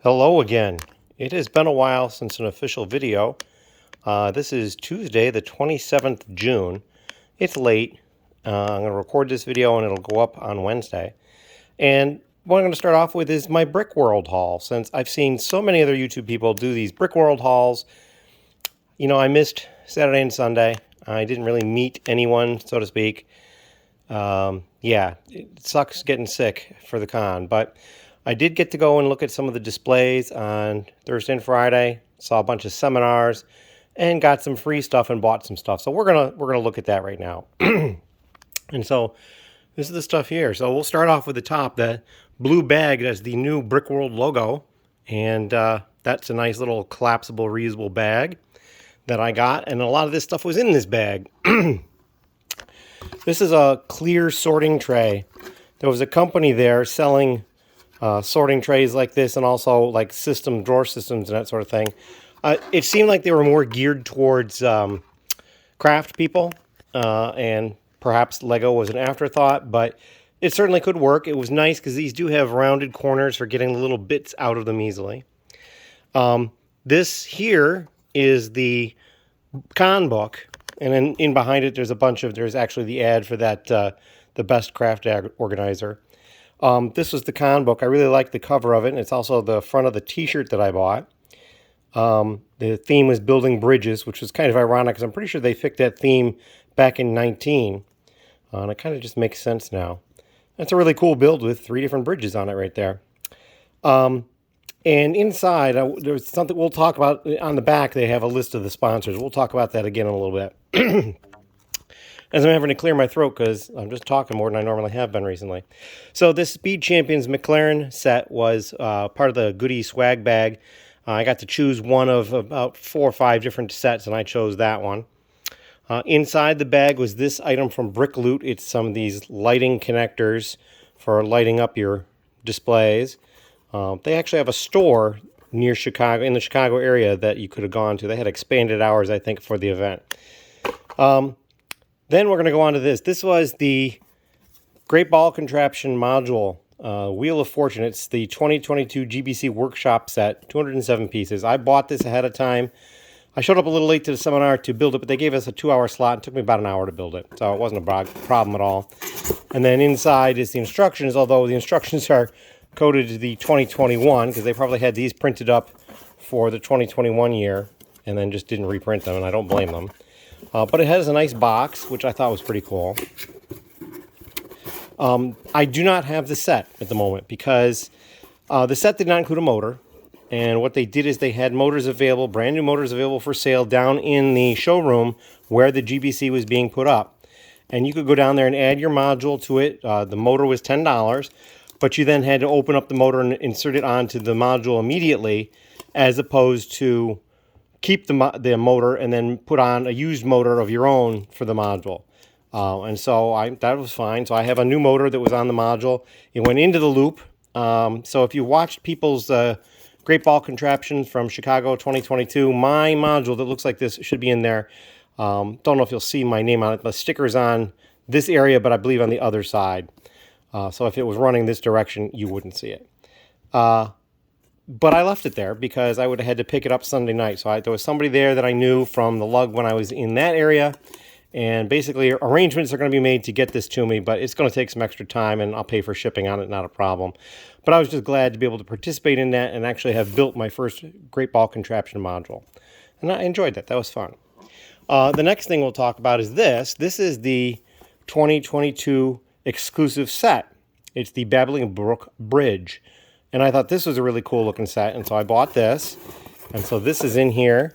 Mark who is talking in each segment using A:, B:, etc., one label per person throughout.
A: Hello again. It has been a while since an official video. This is Tuesday, the 27th of June. It's late. I'm going to record this video and it'll go up on Wednesday. And what I'm going to start off with is my Brickworld haul, since I've seen so many other YouTube people do these Brickworld hauls. You know, I missed Saturday and Sunday. I didn't really meet anyone, so to speak. Yeah, it sucks getting sick for the con, but I did get to go and look at some of the displays on Thursday and Friday. Saw a bunch of seminars and got some free stuff and bought some stuff. So we're gonna look at that right now. And so this is the stuff here. So we'll start off with the top. The blue bag has the new Brickworld logo, and that's a nice little collapsible, reusable bag that I got. And a lot of this stuff was in this bag. This is a clear sorting tray. There was a company there selling sorting trays like this, and also like drawer systems and that sort of thing. It seemed like they were more geared towards craft people, and perhaps Lego was an afterthought, but it certainly could work. It was nice because these do have rounded corners for getting the little bits out of them easily. This here is the con book, and then in behind it there's actually the ad for that the best craft organizer. This was the con book. I really like the cover of it, and it's also the front of the t-shirt that I bought. The theme was building bridges, which was kind of ironic because I'm pretty sure they picked that theme back in 19. And it kind of just makes sense now. That's a really cool build with 3 different bridges on it right there. And inside, there's something we'll talk about. On the back, they have a list of the sponsors. We'll talk about that again in a little bit. As I'm having to clear my throat because I'm just talking more than I normally have been recently. So this Speed Champions McLaren set was part of the goodie swag bag. I got to choose one of about 4 or 5 different sets, and I chose that one. Inside the bag was this item from Brick Loot. It's some of these lighting connectors for lighting up your displays. They actually have a store near Chicago, in the Chicago area, that you could have gone to. They had expanded hours, I think, for the event. Then we're going to go on to this. This was the Great Ball Contraption Module Wheel of Fortune. It's the 2022 GBC Workshop set, 207 pieces. I bought this ahead of time. I showed up a little late to the seminar to build it, but they gave us a 2-hour slot. It took me about an hour to build it, so it wasn't a problem at all. And then inside is the instructions, although the instructions are coded to the 2021, because they probably had these printed up for the 2021 year and then just didn't reprint them, and I don't blame them. But it has a nice box, which I thought was pretty cool. I do not have the set at the moment because the set did not include a motor. And what they did is they had motors available, brand new motors available for sale down in the showroom where the GBC was being put up. And you could go down there and add your module to it. The motor was $10, but you then had to open up the motor and insert it onto the module immediately, as opposed to keep the motor and then put on a used motor of your own for the module. And so that was fine. So I have a new motor that was on the module. It went into the loop. So if you watched people's Great Ball Contraptions from Chicago 2022, my module that looks like this should be in there. Don't know if you'll see my name on it. The sticker's on this area, but I believe on the other side. So if it was running this direction, you wouldn't see it. But I left it there because I would have had to pick it up Sunday night. So there was somebody there that I knew from the lug when I was in that area. And basically, arrangements are going to be made to get this to me, but it's going to take some extra time, and I'll pay for shipping on it, not a problem. But I was just glad to be able to participate in that and actually have built my first Great Ball Contraption module. And I enjoyed that. That was fun. The next thing we'll talk about is this. This is the 2022 exclusive set. It's the Babbling Brook Bridge. And I thought this was a really cool looking set, and so I bought this. And so this is in here.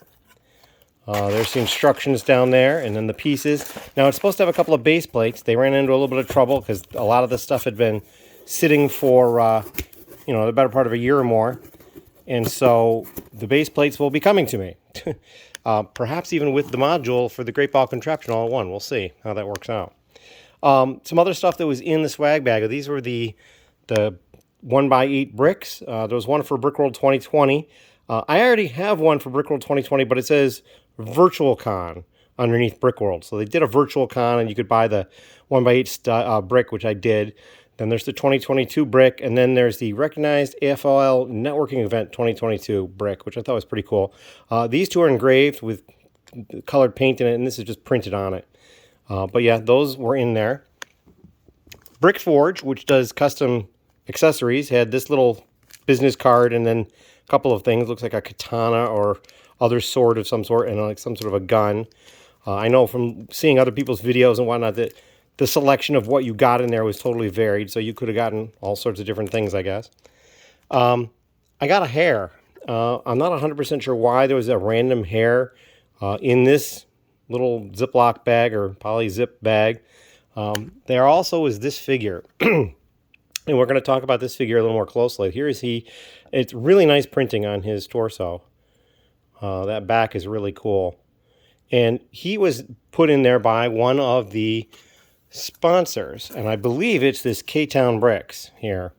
A: There's the instructions down there, and then the pieces. Now, it's supposed to have a couple of base plates. They ran into a little bit of trouble because a lot of this stuff had been sitting for, the better part of a year or more. And so the base plates will be coming to me. Perhaps even with the module for the Great Ball Contraption all in one. We'll see how that works out. Some other stuff that was in the swag bag. These were the 1x8 bricks. There was one for Brickworld 2020. I already have one for Brickworld 2020, but it says Virtual Con underneath Brickworld. So they did a Virtual Con, and you could buy the 1x8 brick, which I did. Then there's the 2022 brick, and then there's the recognized AFOL networking event 2022 brick, which I thought was pretty cool. These two are engraved with colored paint in it, and this is just printed on it. But yeah, those were in there. Brick Forge, which does custom accessories, had this little business card and then a couple of things. Looks like a katana or other sword of some sort, and like some sort of a gun. I know from seeing other people's videos and whatnot that the selection of what you got in there was totally varied, so you could have gotten all sorts of different things, I guess. I got a hair. I'm not 100% sure why there was a random hair in this little Ziploc bag or poly zip bag. There also is this figure. And we're going to talk about this figure a little more closely. Here is he. It's really nice printing on his torso. That back is really cool. And he was put in there by one of the sponsors. And I believe it's this K-Town Bricks here.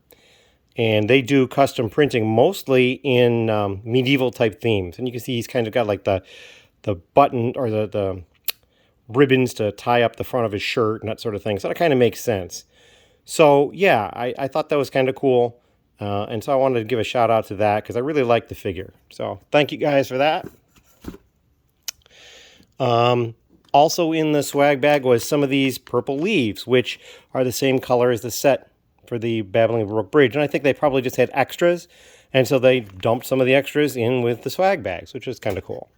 A: And they do custom printing mostly in medieval type themes. And you can see he's kind of got like the button or the ribbons to tie up the front of his shirt and that sort of thing. So that kind of makes sense. So yeah, I thought that was kind of cool. And so I wanted to give a shout out to that because I really like the figure. So thank you guys for that. Also in the swag bag was some of these purple leaves, which are the same color as the set for the Babbling Brook Bridge. And I think they probably just had extras. And so they dumped some of the extras in with the swag bags, which is kind of cool.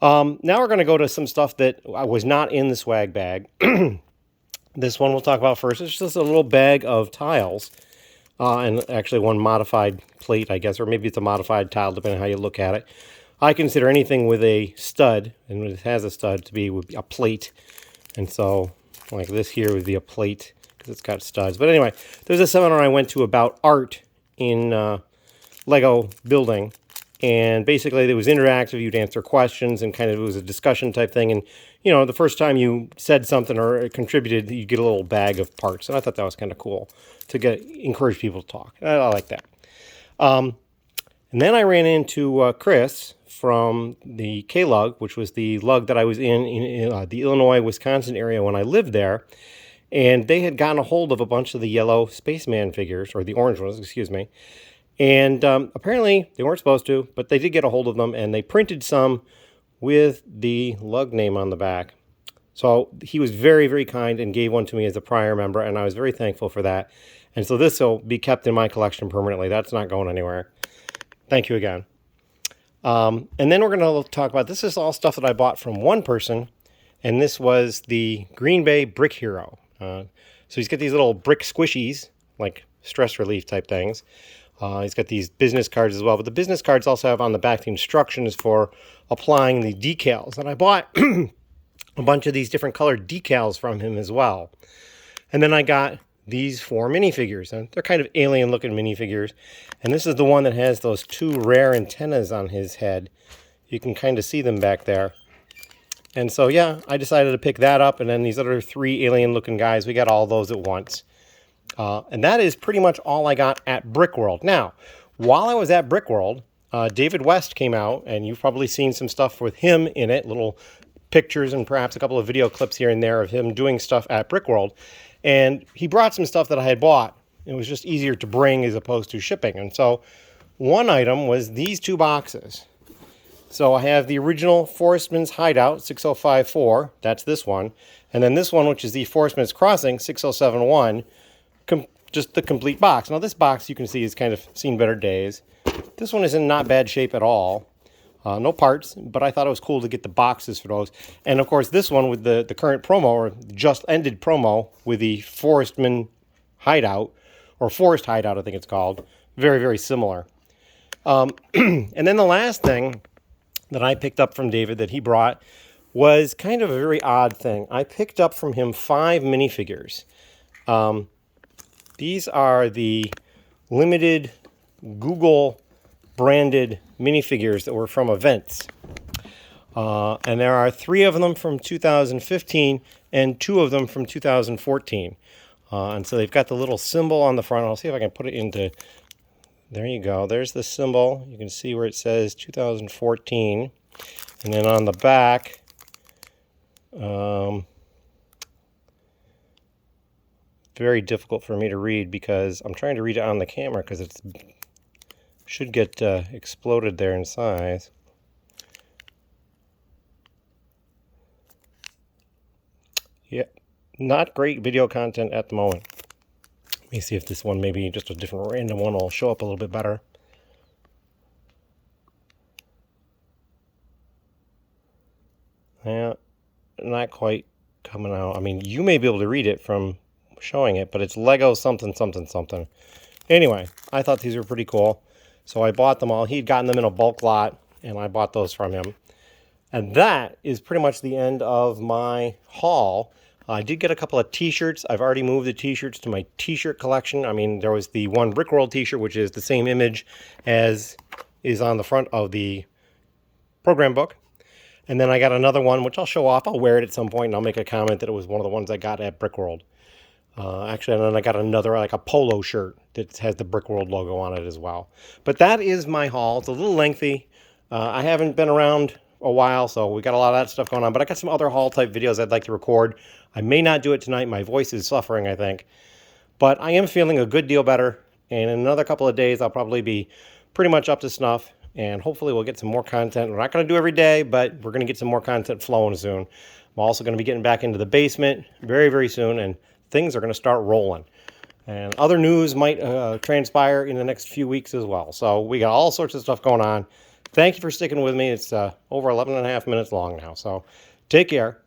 A: Now we're going to go to some stuff that was not in the swag bag. This one we'll talk about first. It's just a little bag of tiles. And actually one modified plate, I guess, or maybe it's a modified tile, depending on how you look at it. I consider anything with a stud, and it has a stud, to be a plate. And so, like this here would be a plate, because it's got studs. But anyway, there's a seminar I went to about art in Lego building. And basically, it was interactive. You'd answer questions, and kind of it was a discussion type thing. And, you know, the first time you said something or contributed, you'd get a little bag of parts. And I thought that was kind of cool to encourage people to talk. I like that. And then I ran into Chris from the K-Lug, which was the lug that I was in the Illinois-Wisconsin area when I lived there. And they had gotten a hold of a bunch of the yellow spaceman figures, or the orange ones, excuse me. And apparently they weren't supposed to, but they did get a hold of them, and they printed some with the lug name on the back. So he was very, very kind and gave one to me as a prior member, and I was very thankful for that. And so this will be kept in my collection permanently. That's not going anywhere. Thank you again. And then we're going to talk about, this is all stuff that I bought from one person, and this was the Green Bay Brick Hero. So he's got these little brick squishies, like stress relief type things. He's got these business cards as well, but the business cards also have on the back the instructions for applying the decals. And I bought a bunch of these different colored decals from him as well. And then I got these 4 minifigures, and they're kind of alien looking minifigures. And this is the one that has those 2 rare antennas on his head. You can kind of see them back there. And so, yeah, I decided to pick that up. And then these other 3 alien looking guys, we got all those at once. And that is pretty much all I got at Brickworld. Now, while I was at Brickworld, David West came out, and you've probably seen some stuff with him in it, little pictures and perhaps a couple of video clips here and there of him doing stuff at Brickworld. And he brought some stuff that I had bought. It was just easier to bring as opposed to shipping. And so one item was these 2 boxes. So I have the original Forestman's Hideout 6054. That's this one. And then this one, which is the Forestman's Crossing 6071. Just the complete box. Now this box you can see has kind of seen better days. This one is in not bad shape at all. No parts, but I thought it was cool to get the boxes for those. And of course this one with the current promo, or just ended promo, with the Forestman Hideout, or Forest Hideout I think it's called. Very, very similar. And then the last thing that I picked up from David that he brought was kind of a very odd thing. I picked up from him 5 minifigures. These are the limited Google branded minifigures that were from events. And there are 3 of them from 2015 and 2 of them from 2014. And so they've got the little symbol on the front. I'll see if I can put it into, there you go. There's the symbol. You can see where it says 2014. And then on the back, very difficult for me to read because I'm trying to read it on the camera because it should get exploded there in size. Yeah, not great video content at the moment. Let me see if this one, maybe just a different random one, will show up a little bit better. Yeah, not quite coming out. I mean, you may be able to read it from showing it, but it's Lego something something something. Anyway, I thought these were pretty cool, so I bought them all. He'd gotten them in a bulk lot, and I bought those from him. And that is pretty much the end of my haul. I did get a couple of t-shirts. I've already moved the t-shirts to my t-shirt collection. I mean, there was the one Brickworld t-shirt, which is the same image as is on the front of the program book. And then I got another one, which I'll show off. I'll wear it at some point, and I'll make a comment that it was one of the ones I got at Brickworld. Actually, and then I got another, like a polo shirt that has the Brickworld logo on it as well. But that is my haul. It's a little lengthy. I haven't been around a while, so we got a lot of that stuff going on. But I got some other haul type videos I'd like to record. I may not do it tonight. My voice is suffering, I think. But I am feeling a good deal better. And in another couple of days, I'll probably be pretty much up to snuff. And hopefully we'll get some more content. We're not going to do every day, but we're going to get some more content flowing soon. I'm also going to be getting back into the basement very, very soon. And things are going to start rolling. And other news might transpire in the next few weeks as well. So we got all sorts of stuff going on. Thank you for sticking with me. It's over 11 and a half minutes long now. So take care.